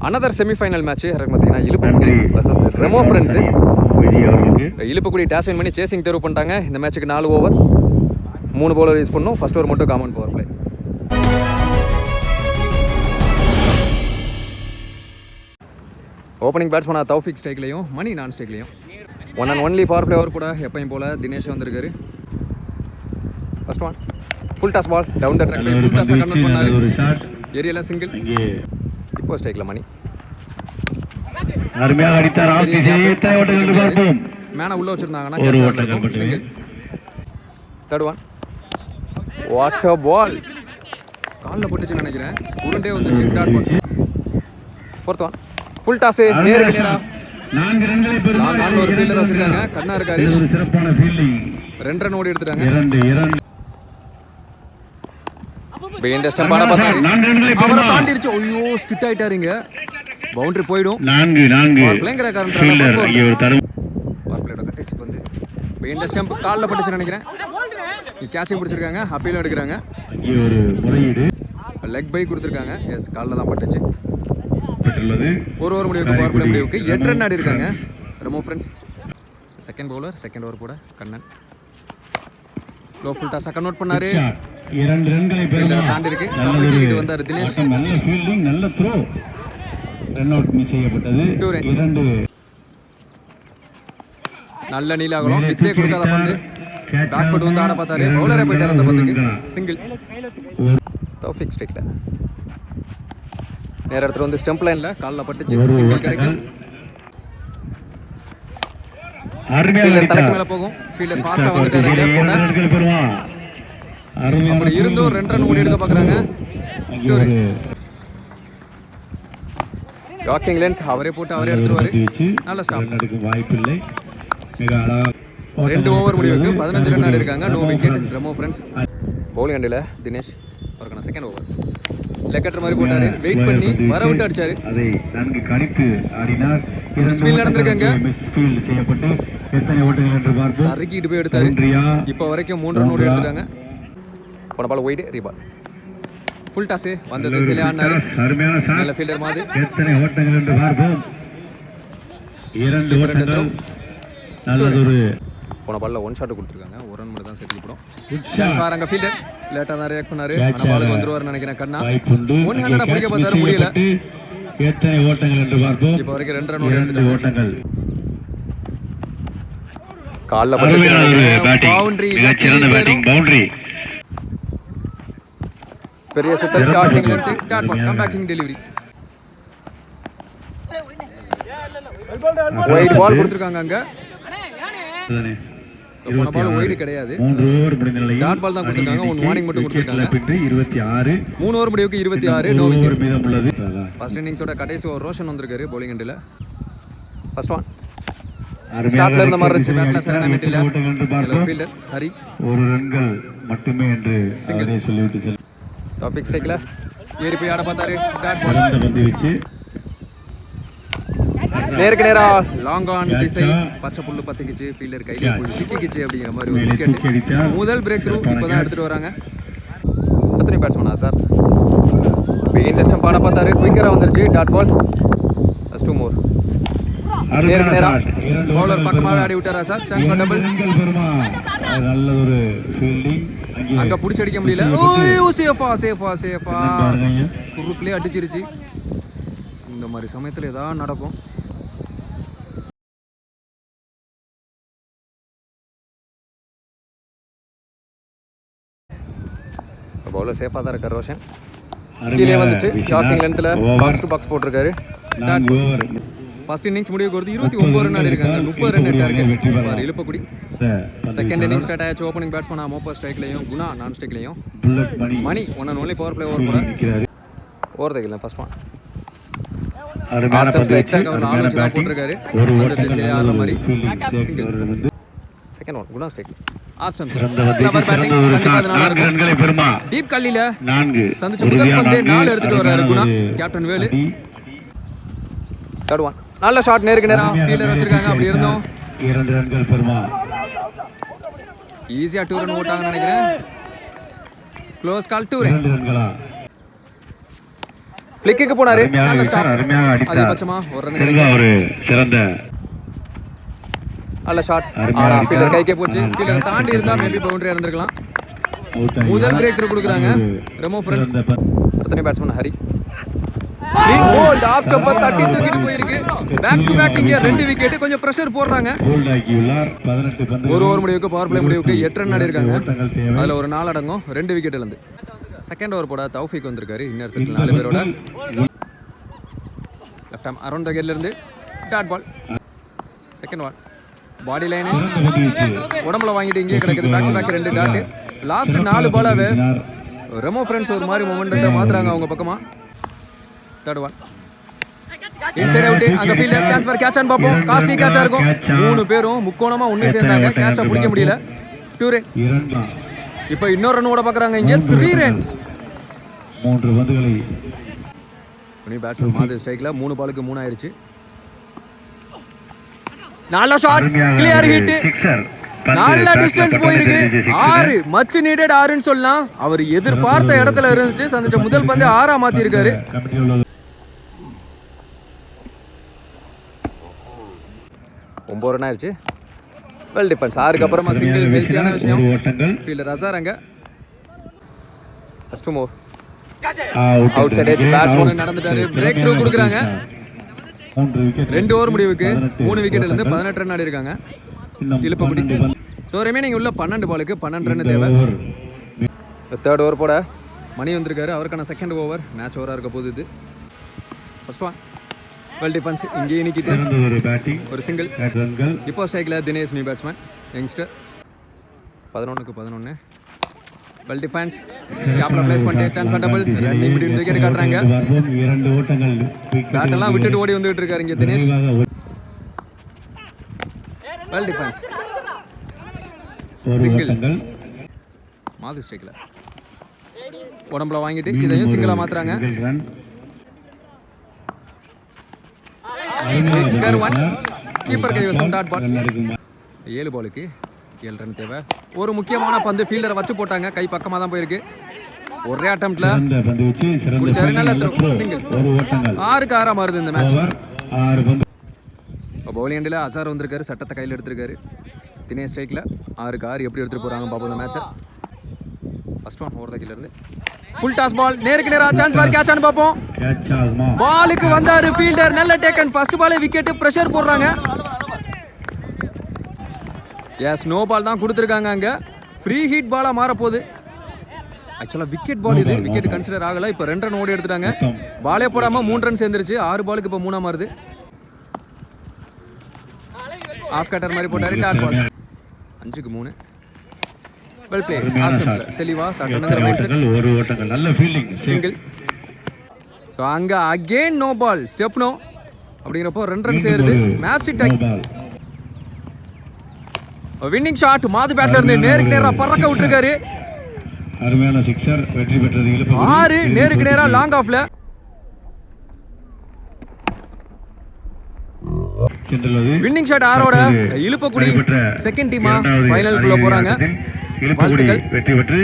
Another semi-final match எனக்கு பார்த்தீங்கன்னா Iluppukudi versus Remo friends. Iluppukudi toss win பண்ணி சேசிங் தேர்வு பண்ணிட்டாங்க. இந்த மேட்ச்சுக்கு 4 ஓவர் 3 பவுலர் யூஸ் பண்ணணும். ஃபர்ஸ்ட் ஓவர் மட்டும் common power play. Opening bats பண்ண தௌஃபிக் ஸ்ட்ரைக்லையும் மணி நான் ஸ்ட்ரைக்லையும் 1 and only power play over கூட எப்பயும் போல் தினேஷ் வந்திருக்காரு. First one full toss ball down the track full டாஸாக கன்வெர்ட் பண்ணாரு. ஏரியாவில் சிங்கிள். இப்போ ஸ்ட்ரைக்கில் மணி அருமையாக அடித்தார். மேனை உள்ள வச்சிருந்தாங்கன்னா single. Third one what a ball காலில் போட்டுச்சுன்னு நினைக்கிறேன். உருண்டே வந்துச்சு. Dot ball. Fourth one full toss நேருக்கு நேரா ஒரு ஃபீல்டர் வச்சிருக்காங்க. கண்ணா இருக்காரு. 2 ரன் ஓடி எடுத்துட்டாங்க. அவரை தாண்டிருச்சு. ஐயோ ஸ்கிட் ஆயிட்டாருங்க. பவுண்டரி போயிடும். ஸ்டம்ப் காலில் பட்டுச்சு நினைக்கிறேன். கேட்சிங் பிடிச்சிருக்காங்க. அப்பீலும் எடுக்கிறாங்க. லெக் பை கொடுத்துருக்காங்க. எஸ் காலில் தான் பட்டுச்சு. ஒரு ஓவர் முடிவுக்கு பவர் பிளே முடிவுக்கு 8 ரன் ஆடி இருக்காங்க Remo friends. Second bowler second over கூட கண்ணன் லோ ஃபுல் டாஸாக கன்வெர்ட் பண்ணாரு. 2 ரன்களை தாண்டி இருக்கு. சமைக்கிட்டு வந்தார் தினேஷ். நல்ல ஃபீல்டிங் நல்ல த்ரோ. ரன் அவுட் மிஸ் செய்யப்பட்டது. 2 நல்ல நீலாகலம் வித்தே கொடுக்காத பந்து. பேக் ஃபுட் வந்து ஆட பார்த்தாரு. பவுலரே போயிட்டார் அந்த பந்துக்கு. சிங்கிள். தௌஃபிக் ஸ்ட்ரைக்ல நேர இடத்துல வந்து ஸ்டம்ப் லைன்ல கால்ல பட்டுச்சு. சிங்கிள் கிடைக்கும். ஃபீல்டர் தலைக்கு மேல போகும். ஃபீல்டர் ஃபாஸ்டா வந்துட்டாரு. அப்படி இருந்தும் 2 ரன் ஓடி எடுக்க பாக்குறாங்க. வாக்கிங் லென்த் அவரே போட்டு அவரே எடுத்துருவாரு. நல்ல ஸ்டாப். வாய்ப்பில்லை. 2 ஓவர் முடிவுக்கு 15 ரன் ஆடி இருக்காங்க. No wicket Remo friends. Bowling அண்டில தினேஷ் ஒருக்கான செகண்ட் ஓவர் லெக்கெட்டர் மாதிரி போட்டாரு. வெயிட் பண்ணி வர விட்டு அடிச்சாரு. அதை நன்கு கணித்து ஆடினார். ஸ்பீல் நடந்திருக்காங்க. மிஸ் ஃபீல்ட் செய்யப்பட்டு எத்தனை ஓட்டங்கள் என்று பார்ப்போம். சறுக்கிட்டு போய் எடுத்தாரு. இப்போ வரைக்கும் 3 ரன் ஓடி எடுத்துட்டாங்க. போன பால் ஒயிட் ரீபால். ஃபுல் டாஸ் வந்தது. சில ஆனாரு. அருமையான ஷாட். நல்ல ஃபீல்டர் மாதிரி. எத்தனை ஓட்டங்கள் என்று பார்ப்போம். 2 ஓட்டங்கள். நல்லதொரு போன பால்ல 1 ஷாட் கொடுத்துருக்காங்க. 1 ரன் மட்டும் தான் சேர்த்து போடும். ஷாட் அங்க ஃபீல்டர் லேட்டா தான் ரியாக்ட் பண்ணாரு. ஆனா பாலுக்கு வந்துருவாருன்னு நினைக்கிறேன். கண்ணா 100 பிடிக்க பார்த்தாரு. முடியல. எத்தனை ஓட்டங்கள் என்று பார்ப்போம். இப்போ வரைக்கும் 2 ரன் ஓடி எடுத்துட்டாங்க. ஓட்டங்கள். கால்ல பவுண்டரி. பவுண்டரி. பெரிய சுத்தல். Talking length. Dot ball. Come backing delivery. Wide ball கொடுத்திருக்காங்க அங்க. போன பால் வைட் கிடையாது. 3 ஓவர் முடிந்த நிலையில் டாட் பால் தான் கொடுத்திருக்காங்க. 1 வார்னிங் மட்டும் கொடுத்திருக்காங்க. 26 3 ஓவர் முடிவுக்கு 26. No wicket. மீதம் உள்ளது. ஃபர்ஸ்ட் இன்னிங்ஸோட கடைசி ஓவர் ரோஷன் வந்திருக்காரு bowling எண்ட்ல. ஃபர்ஸ்ட் ஒன் அருமையாக ஸ்டார்ட்ல இருந்த மாதிரி இருந்துச்சு. பேட்ல சரியான மீட்டில்ல. ஃபீல்டர் ஹரி 1 ரன்கள் மட்டுமே என்று அவரே சொல்லிவிட்டு செல்ல. டாபிக் ஸ்ட்ரைக்ல ஏறி போய் ஆட பார்த்தாரு. டாட் பால் வந்து வச்சு நேருக்கு நேரா லாங் ஆன் திசை. பச்சை புல்லு பத்திக்கிச்சு. ஃபீல்டர் கையில போய் சிக்கிக்கிச்சு அப்படிங்கிற மாதிரி ஒரு விக்கெட். முதல் பிரேக் த்ரூ இப்பதான் எடுத்துட்டு வராங்க. எத்தனை பேட்ஸ்மேனா சார்? இந்த ஸ்டம்ப் ஆட பார்த்தாரு. குயிக்கரா வந்துருச்சு. Dot ball. First 2 more. நேருக்கு நேரா பவுலர் பக்கமாவே ஆடி விட்டாரா சார்? Chance for double. நல்ல ஒரு ஃபீல்டிங். அங்க புடிச்சு அடிக்க முடியல. ஓ சேஃபா குறுக்குலயே அடிச்சிருச்சு. இந்த மாதிரி சமயத்துல ஏதாவது நடக்கும். பவுலர் சேஃபா தான் இருக்கார் ரோஷன். கீழே வந்துச்சு. ஷாக்கிங் லென்த்ல பாக்ஸ் டு பாக்ஸ் போட்டிருக்காரு. ஃபர்ஸ்ட் இன்னிங்ஸ் முடிவுக்கு வருது. 29 ரன் ஆடி இருக்காங்க. 30 ரன் எடுத்தாரு இழுப்புக்குடி. செகண்ட் இன்னிங்ஸ் ஸ்டார்ட் ஆச்சு. ஓப்பனிங் பேட்ஸ்மேன் மோப்பர் ஸ்ட்ரைக்லையும் குணா நான் ஸ்ட்ரைக்லையும் Mani 1 and only power play over கூட ஓவர் தைக்கல. ஃபர்ஸ்ட் ஒன் போட்டிருக்காரு. ஆடுற மாதிரி second one Guna strike. Deep கல்லில சந்திச்ச முதல் பந்து 4 எடுத்துட்டு வர்றாரு குணா. கேப்டன் வேலு. தேர்ட் ஒன் நல்ல ஷாட். நேருக்கு நேரா ஃபீல்டர் வச்சிருக்காங்க. அப்படி இருந்தோம் 2 ரன்கள் பெருமா. ஈஸியா 2 ரன் ஓட்டாங்கன்னு நினைக்கிறேன். க்ளோஸ் கால் 2 ரன். ஃபிளிக்கு போனாரு. நல்ல ஸ்டாப். அருமையாக அடித்தார். அதிகபட்சமா ஒரு ரன் செல்வா ஒரு சிறந்த நல்ல ஷாட். ஆனா ஃபீல்டர் கைக்கே போச்சு. ஃபீல்டர் தாண்டி இருந்தா மேபி பவுண்டரி இருந்திருக்கலாம். முதல் பிரேக் த்ரூ கொடுக்குறாங்க ரெமோ ஃப்ரெண்ட்ஸ். அடுத்த batsman Hari. Clean bowled off ஸ்டம்பர் தட்டி தூக்கிட்டு போயிருக்கு. பேக் டு பேக் இங்க 2 விக்கெட். கொஞ்சம் பிரஷர் போடுறாங்க. போல்ட் ஆக்கியுள்ளார். 18 பந்து. ஒரு ஓவர் முடிவுக்கு பவர் பிளே முடிவுக்கு 8 ரன் ஆடி இருக்காங்க. அதுல ஒரு 4 அடங்கும் 2 விக்கெட்ல இருந்து. செகண்ட் ஓவர் போட தௌஃபிக் வந்திருக்காரு. இன்னர் சர்க்கிள் 4 பேரோட. லெஃப்ட் ஆர்ம் அரௌண்ட் தி கேட்ல இருந்து dot ball. Second ball body line உடம்புல வாங்கிட்டு இங்கே கிடக்குது. Back to back 2 dot. Last 4 பாலாவே ரெமோ ஃப்ரெண்ட்ஸ் ஒரு மாதிரி மொமெண்டத்தை மாத்துறாங்க அவங்க பக்கமா. Third one inside out. அங்க ஃபீல்டர் சான்ஸ் ஃபார் கேட்ச் ஆன் பாப்போம். காஸ்ட்லி கேட்சா இருக்கும். 3 பேரும் முக்கோணமா ஒண்ணு சேர்ந்தாங்க. கேட்சா பிடிக்க முடியல. 2 ரன். இப்போ இன்னொரு ரன் ஓட பார்க்கறாங்க. இங்க 3 ரன். 3 பந்துகளை உனி பேட்ஸ்மேன் மாது ஸ்ட்ரைக்ல 3 பாலுக்கு 3 ஆயிருச்சு. நல்ல ஷாட். Clear hit. சிக்ஸர். நல்ல டிஸ்டன்ஸ் போயிருக்கு. 6 மச் நீடட் 6ன்னு சொல்லலாம். அவர் எதிர்பார்த்த இடத்துல இருந்துச்சு. சந்திச்ச முதல் பந்து 6ஆ மாத்தி இருக்காரு. 9 ரன் ஆயிருச்சு. Well defence. 6க்கு அப்புறமா சிங்கிள் ஹெல்த்தியான விஷயம். ஃபீல்டர் அசார் அங்க first move outside edge batsman நடந்துட்டாரு. பிரேக் த்ரூ கொடுக்குறாங்க. 2 ஓவர் முடிவுக்கு 3 விக்கெட்ல இருந்து 18 ரன் ஆடி இருக்காங்க. இழுப்பபடி. ஸோ ரிமைனிங் உள்ள 12 பாலுக்கு 12 ரன் தேவை. தேர்ட் ஓவர் போட மணி வந்திருக்காரு. அவருக்கான செகண்ட் ஓவர் மேட்ச் ஓவராக இருக்க போகுது இது. First one well defence. இங்கேயே நிற்கிட்டு ஒரு சிங்கிள். இப்போ ஸ்ட்ரைக்கில் தினேஷ் நியூ பேட்ஸ்மேன் யங்ஸ்டர். 11க்கு 11. Well defence. கேப்ல பிளேஸ் பண்ணிட்டு chance for double. 2 wicket wicket காட்டுறாங்க. 2 ஓட்டங்கள். பேட் எல்லாம் விட்டுட்டு ஓடி வந்துட்டு இருக்காரு இங்க தினேஷ். Well defence. சிங்கிள். மாது ஸ்ட்ரைக்ல உடம்புல வாங்கிட்டு இதையும் சிங்கிளா மாத்துறாங்க. கீப்பர் கைவசம் டாட் பால். 7 பாலுக்கு 7 ரன் தேவை. ஒரு முக்கியமான பந்து ஃபீல்டரை வச்சு போட்டாங்க. கை பக்கமா தான் போயிருக்கு. ஒரே அட்டம்ப்ட்ல குடிச்சாரு. நல்ல த்ரோ. சிங்கிள். 6க்கு 6 மாறுது இந்த மேட்ச். பவுலிங் எண்டில் அசார் வந்திருக்காரு. சட்டத்தை கையில் எடுத்திருக்காரு. தினேஷ் ஸ்ட்ரைக்கில் 6க்கு 6 எப்படி எடுத்துட்டு போறாங்க பாப்போம் இந்த மேட்சை. ஃபர்ஸ்ட் ஒன் ஓவர் தக்கில இருந்து ஃபுல் டாஸ் பால். நேருக்கு நேரா சான்ஸ் ஃபார் கேட்ச் ஆன் பாப்போம். பாலுக்கு வந்தாரு ஃபீல்டர். நல்ல டேக்கன். ஃபர்ஸ்ட் பாலே விக்கெட். பிரஷர் போடுறாங்க. எஸ் நோ பால் தான் கொடுத்துருக்காங்க. அங்க ஃப்ரீ ஹிட் பாலா மாற போகுது. ஆக்சுவலாக விக்கெட் பால் இது. விக்கெட் கன்சிடர் ஆகல. இப்போ 2 ரன் ஓடி எடுத்துட்டாங்க. பாலே போடாம 3 ரன் சேர்ந்துருச்சு. 6 பாலுக்கு இப்போ 3ஆ மாறுது. ஆஃப் கட்டர் மாதிரி போட்டாரு. Dot ball. 5க்கு 3. Well play. ஆப்ஷன்ஸ்ல தெளிவா தட்டணுங்கிற மைண்ட் செட். ஒரு ஓட்டங்கள். நல்ல ஃபீல்டிங். சிங்கிள். ஸோ அங்க again no ball. Step no அப்படிங்கிறப்போ 2 ரன் சேருது. Match tie. வின்னிங் ஷாட் மாது பேட்ல இருந்து நேருக்கு நேரா பறக்க விட்டுருக்காரு. அருமையான சிக்ஸர். வெற்றி பெற்றது இழுப்பு. 6 நேருக்கு நேரா லாங் ஆஃப்ல. வின்னிங் ஷாட் 6ஓட இழுப்பக்குடி செகண்ட் டீமா ஃபைனலுக்குள்ள போறாங்க. வெற்றி பெற்று